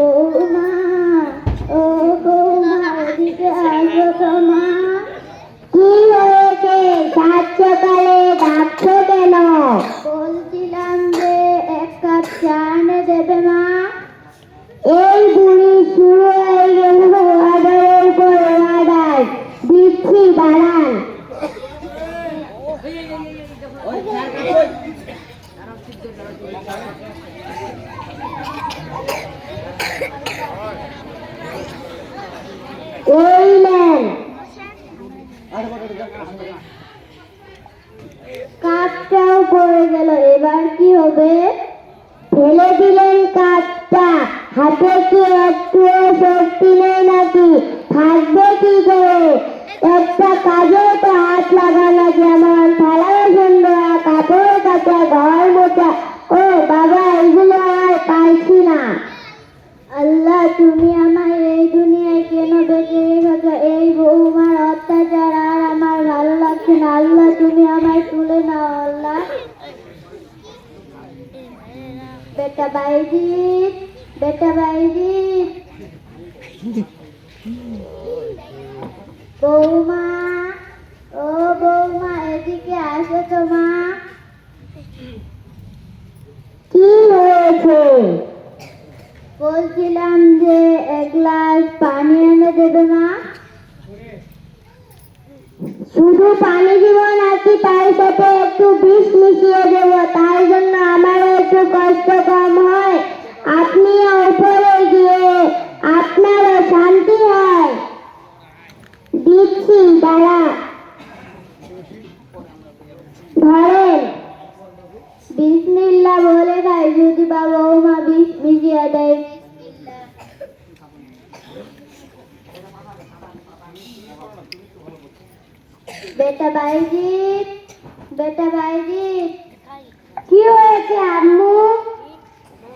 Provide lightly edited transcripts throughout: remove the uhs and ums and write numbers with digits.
বৌমা, ও বৌমা, এদিকে আসো তো মা। কি হয়েছে? সাত সকালে ডাকছো কেন? বলছিলাম যে এক কাপ চা এনে দেবে মা। এই বুড়ি শুরু হয়ে গেল অর্ডারের পর অর্ডার। দিচ্ছি, দাঁড়ান। এই নেন। কাপটাও পড়ে গেল, এবার কি হবে? ফেলে দিলেন কাপটা। হাতে কি একটুও শক্তি নেই নাকি? থাকবে কি করে? একটা কাজে তো হাত লাগানো, যেমন থালা বাসন ধোয়া, কাপড় কাচা, ঘর মোছা। ও বাবা, এগুলো আর পারছি না। আল্লাহ, তুমি আমায় এই দুনিয়ায় কেন বেঁচে রেখেছো? এই বৌমার অত্যাচার আর আমার ভালো লাগছে না। আল্লাহ, তুমি আমায় তুলে নাও আল্লাহ। বেটা বাইজিৎ, বেটা বাইজিৎ। বৌমা, ও বৌমা, এদিকে আসো তো মা। কি হয়েছে? বলছিলাম যে এক গ্লাস পানি এনে দেবে মা। শুধু পানি দিব নাকি তার সাথে একটু বিষ মিশিয়ে দেব? তার জন্য আমারও একটু কষ্ট কম হয়, আপনিও উপরে গিয়ে আপনারও শান্তি হয়। দিচ্ছি, দাঁড়া। ধরেন। বিসমিল্লাহ বলে খাই, যদি বা বৌমা বিষ মিশিয়ে দেয়। বেটা বাইজিৎ, বেটা বাইজিৎ। কি হয়েছে আম্মু?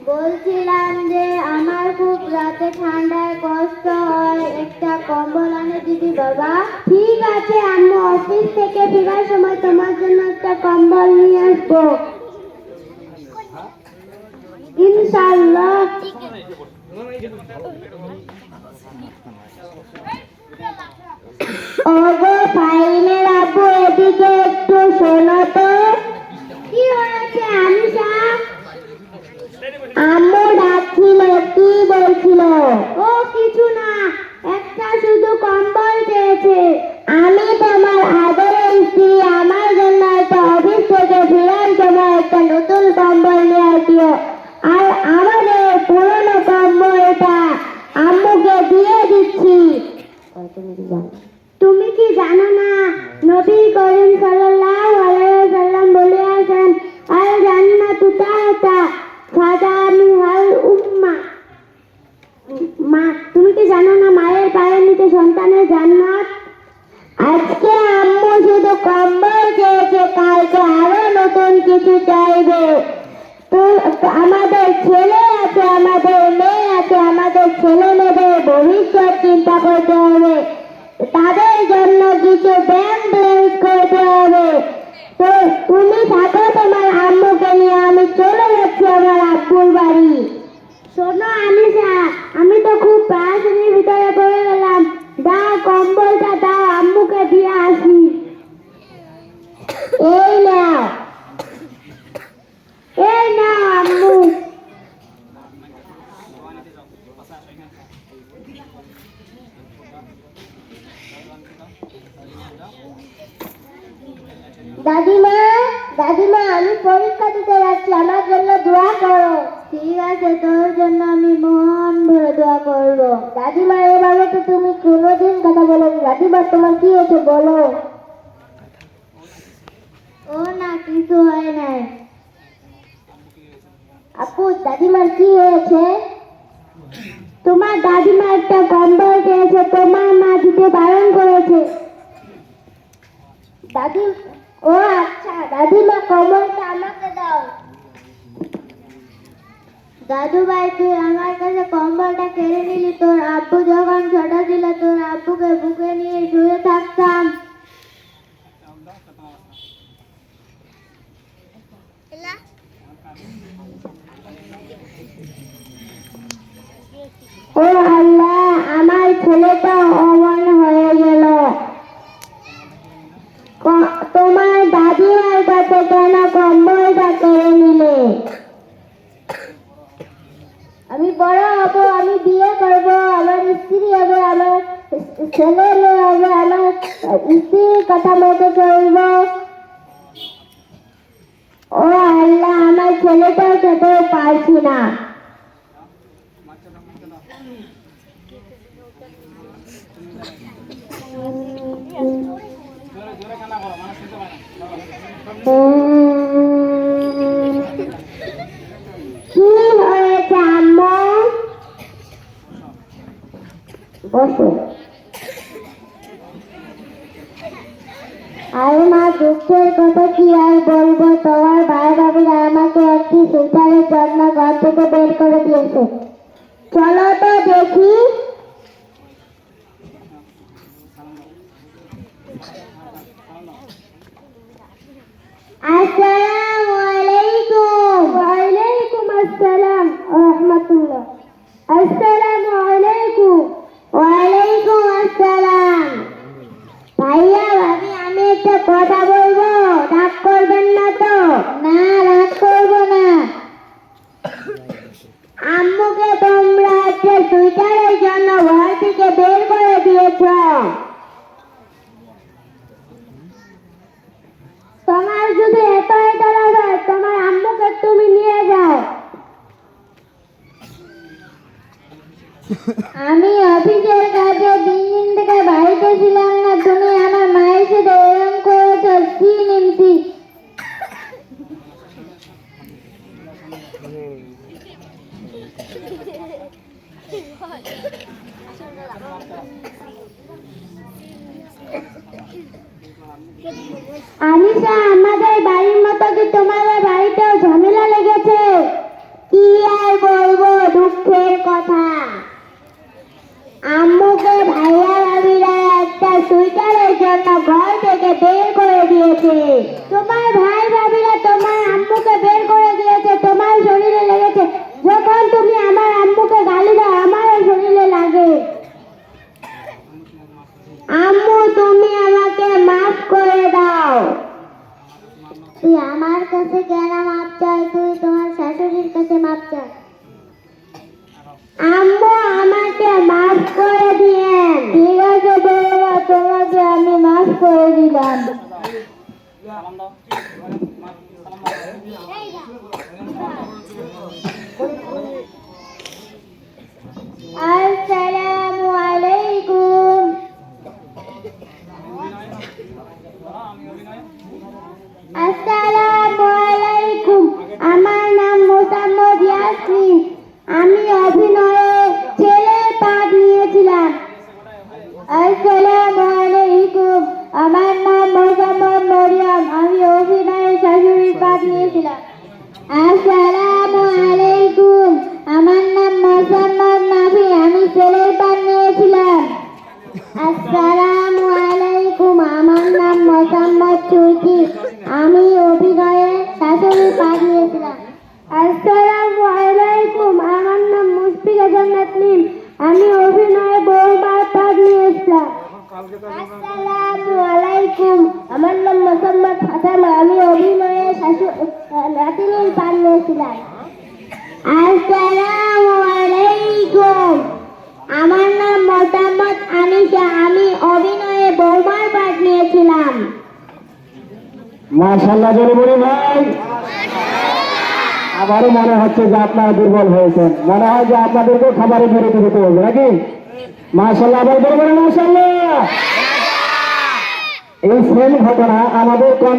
বলছিলাম যে আমার খুব রাতে ঠান্ডায় কষ্ট হয়, একটা কম্বল এনে দিবি বাবা। ঠিক আছে আম্মু, অফিস থেকে ফেরার সময় তোমার জন্য একটা কম্বল নিয়ে আসবো ইনশাআল্লাহ। ওগো ফাইনের আব্বু, এদিকে একটু শোনো তো। কি হয়েছে আনিশা? আম্মু ডাকছিল। কি বলছিল? ও কিছু না, একটা শুধু কম্বল চেয়েছে। আমি তোমার আদরের স্ত্রী, আমার জন্য একটা অফিস থেকে ফেরার সময় একটা নতুন কম্বল নিয়ে আসিও। আর আমাদের পুরনো কম্বলটা আম্মুকে দিয়ে দিচ্ছি। তুমি কি জানো না, নবী করিম সাল্লাল্লাহু আলাইহি ওয়াসাল্লাম বলে আছেন, আল জান্নাতু তাহতা খাদামিহাল উম্মাহ। মা, তুমি কি জানো না মায়ের পায়ের নিচে সন্তানের জান্নাত? আজকে আম্মু শুধু কম্বল চেয়েছে, কালকে আরো নতুন কিছু চাইবে। তো আমাদের ছেলে আছে, আমাদের মেয়ে আছে, আমাদের ছেলে মেয়েদের ভবিষ্যৎ চিন্তা করতে হবে, তাদের জন্য কিছু ব্যাংক ব্যালেন্স করতে হবে। তো তুমি থাকো তোমার আম্মুকে নিয়ে, আমি চলে যাচ্ছি আমার আব্বুর বাড়ি। শোনো আনিশা, আমি তো খুব প্যারাশানির ভিতরে পড়ে গেলাম। দাও কম্বলটা দাও, আম্মুকে দিয়ে আসি। এই নাও, এই নাও আম্মু। দাদিমা, দাদিমা, আমি পরীক্ষা দিতে যাচ্ছি, আমার জন্য দোয়া করো। ঠিক আছে, তোর জন্য আমি মন ভরে দোয়া করবো। দাদিমা, এভাবে তো তুমি কোনোদিন কথা বলোনি। দাদিমা, তোমার কি হয়েছে বলো। ও না, কিছু হয় নাই। আপু, দাদিমার কি হয়েছে? তোমার দাদিমা একটা কম্বল চেয়েছে, তোমার মা দিতে বারণ করেছে। দাদি, ও আচ্ছা, দাদিমা কম্বলটা আমাকে দাও। দাদু ভাই, তুই আমার কাছে কম্বলটা কেড়ে নিলি। তোর আব্বু যখন ছোট ছিল, তোর আব্বুকে বুকে নিয়ে শুয়ে থাকতাম। ছেলেটা অমন হয়ে গেল। তোমার দাদিমার কাছে কেন কম্বলটা কেড়ে নিলে? আমি বড় হব, আমি বিয়ে করব, আমার স্ত্রী হবে, আমার ছেলে মেয়ে হবে, আমার স্ত্রীর কথা মতো চলব। ও আল্লাহ, আমার ছেলেটাও খেতেও পারছি না। কি হয়েছে আম্মু? বসো। আরে মা, দুঃখের কথা কি আর বলবো, তোমার ভাই ভাবিরা আমাকে একটি সুইটারের জন্য ঘর থেকে বের করে দিয়েছে। চলো তো দেখি। আসসালামু আলাইকুম। ওয়ালাইকুম আসসালাম ওয়া রাহমাতুল্লাহ। আসসালামু আলাইকুম। ওয়ালাইকুম আসসালাম। ভাইয়া ভাবি, আমি একটা কথা বলবো, রাগ করবেন না তো? না, রাগ করবো না। আম্মুকে তোমরা একটা সুইটারের জন্য ঘর থেকে বের করে দিয়েছ। তোমার যদি এত রাগ হয়, তোমার আম্মুকে তুমি নিয়ে যাও। আমি অফিসের কাজে 3 দিন থেকে বাড়িতে ছিলাম না, তুমি আমার মায়ের সাথে এরকম করেছ, কি নিমতি? আনিশা, আমাদের বাড়ির মতো কি তোমাদের বাড়িতেও ঝামেলা লেগেছে? কি আর বলবো, দুঃখের কথা। আম্মুকে ভাইয়া ভাবিরা একটা সুইটারের জন্য ঘর থেকে বের করে দিয়েছে। তোমার ভাই ভাবিরা তোমার আম্মুকে বের করে দিয়েছে, তোমার শরীরে লেগেছে। যখন তুমি আমার আম্মুকে গালি দাও, আমারও শরীরে লাগে। আম্মু, তুমি আমাকে মাফ করে দাও। তুই আমার কাছে কেন মাপ চাই? তুই তোমার শাশুড়ির কাছে মাপ চাই। আম্মু, আমাকে মাফ করে দিয়েন। ঠিক আছে বাবা, তোমাকে আমি মাফ করে দিলাম। আসসালামু আলাইকুম। আসসালামু আলাইকুম। আমার নাম মোসাম্মদ ইয়াসমিন। আমি অভিনয়ে ছেলের পাঠ নিয়েছিলাম। আসসালামু আলাইকুম। আমার নাম মোসাম্মদ মরিয়ম। আমি অভিনয়ে শাশুড়ির পাঠ নিয়েছিলাম। আসসালামু আলাইকুম। আমার নাম মোসাম্মদ নাফি। আমি ছেলের পাঠ নিয়েছিলাম। আসসালামু আলাইকুম। আমার নাম মোসাম্মদ চুইকি। আমি অভিনয়ে শাশুড়ির পাঠ নিয়েছিলাম। আসসালামু আলাইকুম। আমার নাম মুশফিকা জান্নাত নিম। আমি অভিনয়ে বউমার পাঠ নিয়েছিলাম। আসসালামু আলাইকুম। আমার নাম মোসাম্মদ ফাতেমা। আমি অভিনয়ে নাতিনীর পাঠ নিয়েছিলাম। আসসালামু আলাইকুম। আমার নাম মোসাম্মদ আনিশা। আমি অভিনয়ে বউমার পাঠ নিয়েছিলাম। মাশাআল্লাহ, জলিমুনি ভাই, আবারও মনে হচ্ছে যে আপনারা দুর্বল হয়েছেন। মনে হয় যে আপনাদেরকেও খাবারের বিরতি দিতে হবে নাকি? মাশাআল্লাহ, আবার বলবেন মাশাআল্লাহ। এই সেম ঘটনা আমাদের কম